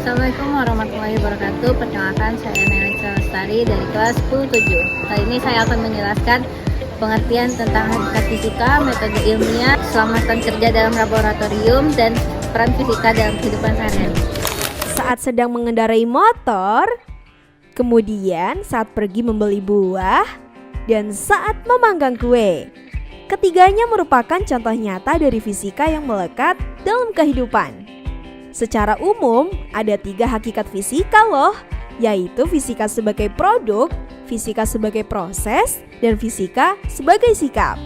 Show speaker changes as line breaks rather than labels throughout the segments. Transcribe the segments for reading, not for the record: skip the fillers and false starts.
Assalamualaikum warahmatullahi wabarakatuh. Perkenalkan, saya Nelisa Lestari dari kelas 10-7. Kali ini saya akan menjelaskan pengertian tentang hakikat fisika, metode ilmiah, keselamatan kerja dalam laboratorium, dan peran fisika dalam kehidupan sehari-hari.
Saat sedang mengendarai motor, kemudian saat pergi membeli buah, dan saat memanggang kue. Ketiganya merupakan contoh nyata dari fisika yang melekat dalam kehidupan. Secara umum, ada 3 hakikat fisika loh, yaitu fisika sebagai produk, fisika sebagai proses, dan fisika sebagai sikap.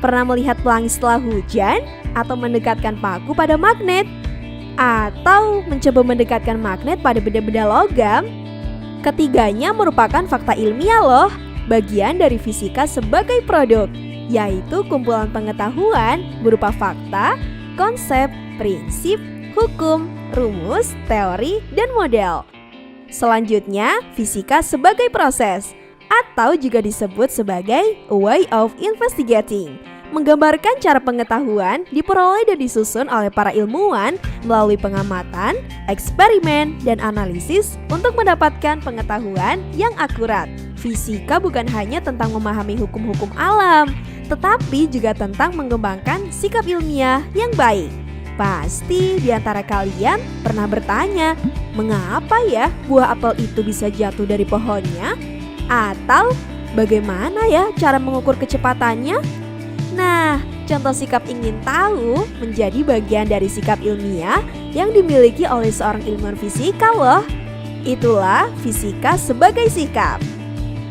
Pernah melihat pelangi setelah hujan? Atau mendekatkan paku pada magnet? Atau mencoba mendekatkan magnet pada benda-benda logam? Ketiganya merupakan fakta ilmiah loh, bagian dari fisika sebagai produk, yaitu kumpulan pengetahuan berupa fakta, konsep, prinsip, hukum, rumus, teori, dan model. Selanjutnya, fisika sebagai proses, atau juga disebut sebagai a way of investigating, menggambarkan cara pengetahuan diperoleh dan disusun oleh para ilmuwan melalui pengamatan, eksperimen, dan analisis untuk mendapatkan pengetahuan yang akurat. Fisika bukan hanya tentang memahami hukum-hukum alam, tetapi juga tentang mengembangkan sikap ilmiah yang baik. Pasti di antara kalian pernah bertanya, mengapa ya buah apel itu bisa jatuh dari pohonnya? Atau bagaimana ya cara mengukur kecepatannya? Nah, contoh sikap ingin tahu menjadi bagian dari sikap ilmiah yang dimiliki oleh seorang ilmuwan fisika loh. Itulah fisika sebagai sikap.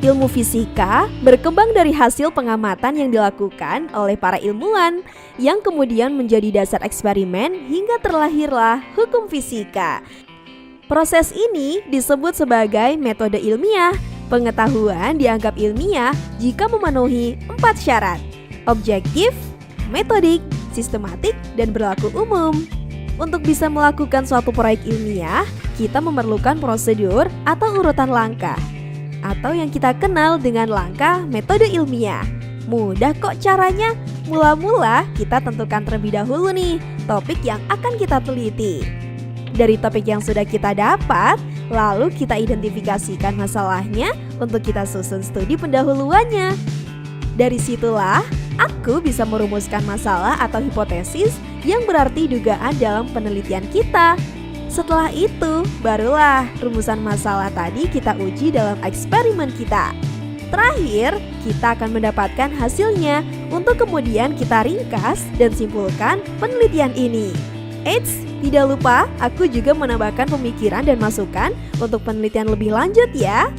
Ilmu fisika berkembang dari hasil pengamatan yang dilakukan oleh para ilmuwan yang kemudian menjadi dasar eksperimen hingga terlahirlah hukum fisika. Proses ini disebut sebagai metode ilmiah. Pengetahuan dianggap ilmiah jika memenuhi 4 syarat: objektif, metodik, sistematik, dan berlaku umum. Untuk bisa melakukan suatu proyek ilmiah, kita memerlukan prosedur atau urutan langkah, atau yang kita kenal dengan langkah metode ilmiah. Mudah kok caranya. Mula-mula kita tentukan terlebih dahulu nih topik yang akan kita teliti. Dari topik yang sudah kita dapat, lalu kita identifikasikan masalahnya untuk kita susun studi pendahuluannya. Dari situlah aku bisa merumuskan masalah atau hipotesis yang berarti dugaan dalam penelitian kita. Setelah itu, barulah rumusan masalah tadi kita uji dalam eksperimen kita. Terakhir, kita akan mendapatkan hasilnya untuk kemudian kita ringkas dan simpulkan penelitian ini. Eits, tidak lupa aku juga menambahkan pemikiran dan masukan untuk penelitian lebih lanjut ya.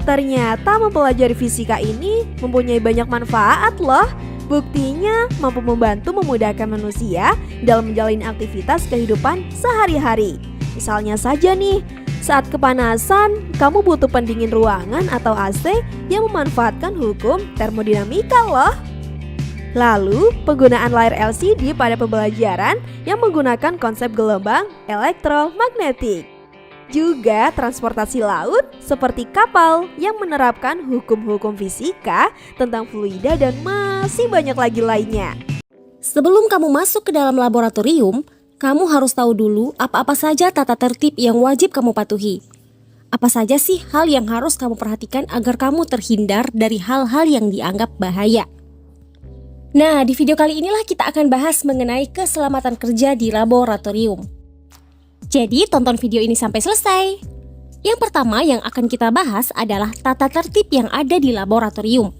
Ternyata mempelajari fisika ini mempunyai banyak manfaat loh. Buktinya mampu membantu memudahkan manusia dalam menjalani aktivitas kehidupan sehari-hari. Misalnya saja nih, saat kepanasan, kamu butuh pendingin ruangan atau AC yang memanfaatkan hukum termodinamika loh. Lalu, penggunaan layar LCD pada pembelajaran yang menggunakan konsep gelombang elektromagnetik. Juga transportasi laut seperti kapal yang menerapkan hukum-hukum fisika tentang fluida dan masih banyak lagi lainnya.
Sebelum kamu masuk ke dalam laboratorium, kamu harus tahu dulu apa-apa saja tata tertib yang wajib kamu patuhi. Apa saja sih hal yang harus kamu perhatikan agar kamu terhindar dari hal-hal yang dianggap bahaya. Nah, di video kali inilah kita akan bahas mengenai keselamatan kerja di laboratorium. Jadi tonton video ini sampai selesai. Yang pertama yang akan kita bahas adalah tata tertib yang ada di laboratorium.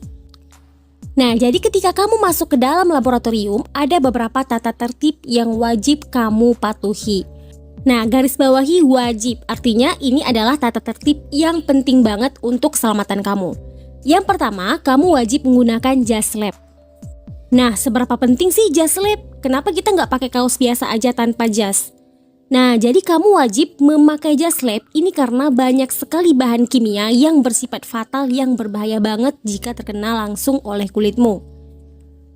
Nah, jadi ketika kamu masuk ke dalam laboratorium, ada beberapa tata tertib yang wajib kamu patuhi. Nah, garis bawahi wajib, artinya ini adalah tata tertib yang penting banget untuk keselamatan kamu. Yang pertama, kamu wajib menggunakan jas lab. Nah, seberapa penting sih jas lab? Kenapa kita nggak pakai kaos biasa aja tanpa jas? Nah, jadi kamu wajib memakai jas lab ini karena banyak sekali bahan kimia yang bersifat fatal yang berbahaya banget jika terkena langsung oleh kulitmu.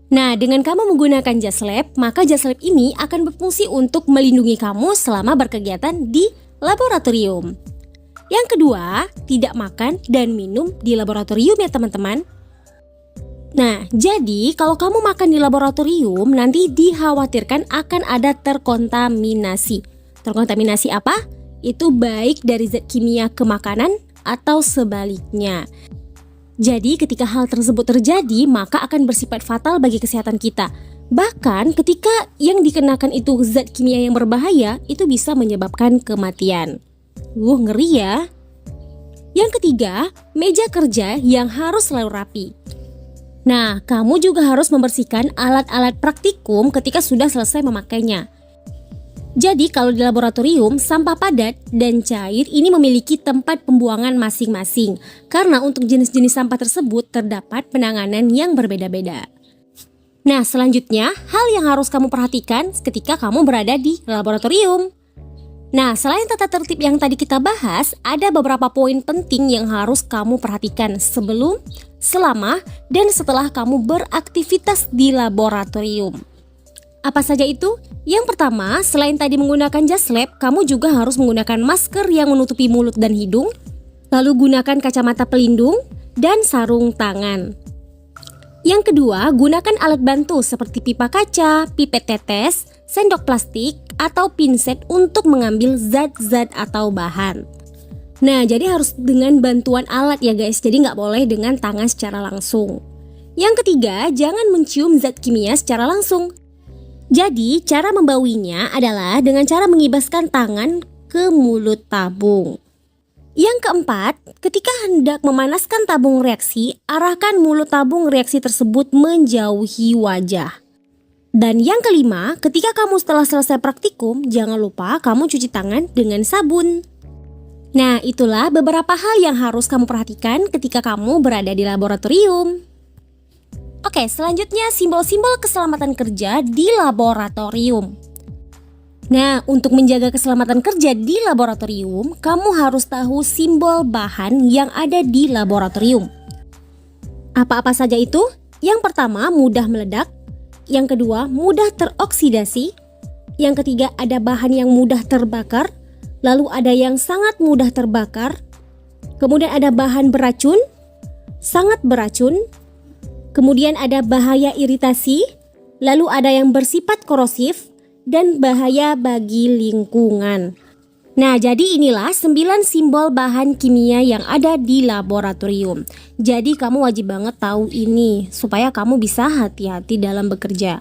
Nah, dengan kamu menggunakan jas lab, maka jas lab ini akan berfungsi untuk melindungi kamu selama berkegiatan di laboratorium. Yang kedua, tidak makan dan minum di laboratorium ya teman-teman. Nah, jadi kalau kamu makan di laboratorium nanti dikhawatirkan akan ada terkontaminasi. Terkontaminasi apa? itu baik dari zat kimia ke makanan atau sebaliknya. Jadi ketika hal tersebut terjadi, maka akan bersifat fatal bagi kesehatan kita. Bahkan ketika yang dikenakan itu zat kimia yang berbahaya, itu bisa menyebabkan kematian. Ngeri ya. Yang ketiga, meja kerja yang harus selalu rapi. Nah, kamu juga harus membersihkan alat-alat praktikum ketika sudah selesai memakainya. Jadi kalau di laboratorium, sampah padat dan cair ini memiliki tempat pembuangan masing-masing. Karena untuk jenis-jenis sampah tersebut terdapat penanganan yang berbeda-beda. Nah, selanjutnya hal yang harus kamu perhatikan ketika kamu berada di laboratorium. Nah, selain tata tertib yang tadi kita bahas, ada beberapa poin penting yang harus kamu perhatikan sebelum, selama, dan setelah kamu beraktivitas di laboratorium. Apa saja itu? Yang pertama, selain tadi menggunakan jas lab, kamu juga harus menggunakan masker yang menutupi mulut dan hidung, lalu gunakan kacamata pelindung, dan sarung tangan. Yang kedua, gunakan alat bantu seperti pipa kaca, pipet tetes, sendok plastik, atau pinset untuk mengambil zat-zat atau bahan. Nah, jadi harus dengan bantuan alat ya guys, jadi nggak boleh dengan tangan secara langsung. Yang ketiga, jangan mencium zat kimia secara langsung. Jadi, cara membauinya adalah dengan cara mengibaskan tangan ke mulut tabung. Yang keempat, ketika hendak memanaskan tabung reaksi, arahkan mulut tabung reaksi tersebut menjauhi wajah. Dan yang kelima, ketika kamu setelah selesai praktikum, jangan lupa kamu cuci tangan dengan sabun. Nah, itulah beberapa hal yang harus kamu perhatikan ketika kamu berada di laboratorium. Oke, selanjutnya simbol-simbol keselamatan kerja di laboratorium. Nah, untuk menjaga keselamatan kerja di laboratorium, kamu harus tahu simbol bahan yang ada di laboratorium. Apa-apa saja itu? Yang pertama, mudah meledak. Yang kedua, mudah teroksidasi. Yang ketiga, ada bahan yang mudah terbakar. Lalu ada yang sangat mudah terbakar. Kemudian ada bahan beracun, sangat beracun. Kemudian ada bahaya iritasi, lalu ada yang bersifat korosif, dan bahaya bagi lingkungan. Nah, jadi inilah 9 simbol bahan kimia yang ada di laboratorium. Jadi kamu wajib banget tahu ini, supaya kamu bisa hati-hati dalam bekerja.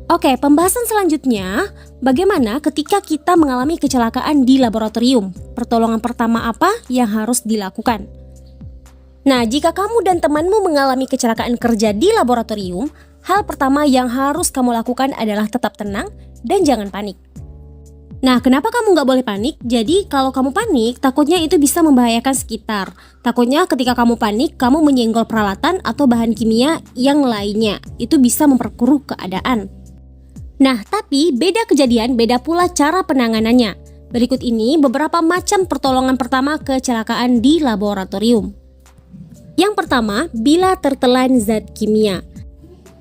Oke, pembahasan selanjutnya, bagaimana ketika kita mengalami kecelakaan di laboratorium? Pertolongan pertama apa yang harus dilakukan? Nah, jika kamu dan temanmu mengalami kecelakaan kerja di laboratorium, hal pertama yang harus kamu lakukan adalah tetap tenang dan jangan panik. Nah, kenapa kamu nggak boleh panik? Jadi, kalau kamu panik, takutnya itu bisa membahayakan sekitar. Takutnya ketika kamu panik, kamu menyenggol peralatan atau bahan kimia yang lainnya. Itu bisa memperkeruh keadaan. Nah, tapi beda kejadian, beda pula cara penanganannya. Berikut ini beberapa macam pertolongan pertama kecelakaan di laboratorium. Yang pertama, bila tertelan zat kimia.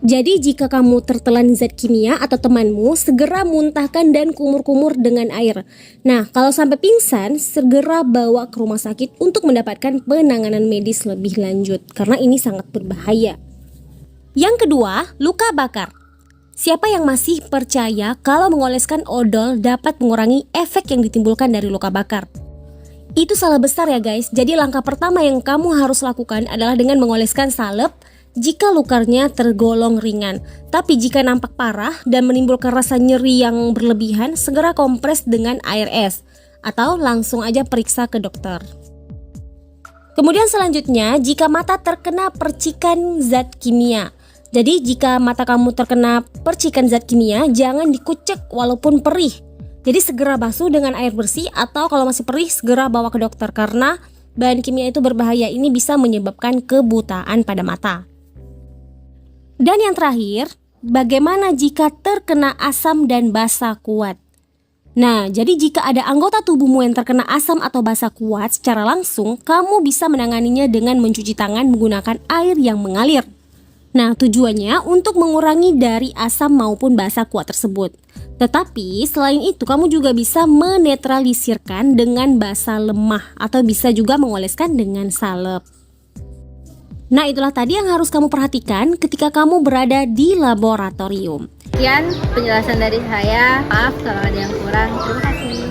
Jadi jika kamu tertelan zat kimia atau temanmu, segera muntahkan dan kumur-kumur dengan air. Nah, kalau sampai pingsan, segera bawa ke rumah sakit untuk mendapatkan penanganan medis lebih lanjut, karena ini sangat berbahaya. Yang kedua, luka bakar. Siapa yang masih percaya kalau mengoleskan odol dapat mengurangi efek yang ditimbulkan dari luka bakar? Itu salah besar ya guys. Jadi langkah pertama yang kamu harus lakukan adalah dengan mengoleskan salep jika lukanya tergolong ringan. Tapi jika nampak parah dan menimbulkan rasa nyeri yang berlebihan, segera kompres dengan air es atau langsung aja periksa ke dokter. Kemudian selanjutnya, jika mata terkena percikan zat kimia. Jadi jika mata kamu terkena percikan zat kimia, jangan dikucek walaupun perih. Jadi segera basuh dengan air bersih atau kalau masih perih segera bawa ke dokter karena bahan kimia itu berbahaya. Ini bisa menyebabkan kebutaan pada mata. Dan yang terakhir, bagaimana jika terkena asam dan basa kuat? Nah, jadi jika ada anggota tubuhmu yang terkena asam atau basa kuat secara langsung, kamu bisa menanganinya dengan mencuci tangan menggunakan air yang mengalir. Nah, tujuannya untuk mengurangi dari asam maupun basa kuat tersebut. Tetapi selain itu kamu juga bisa menetralisirkan dengan basa lemah atau bisa juga mengoleskan dengan salep. Nah, itulah tadi yang harus kamu perhatikan ketika kamu berada di laboratorium.
Sekian penjelasan dari saya. Maaf kalau ada yang kurang. Terima kasih.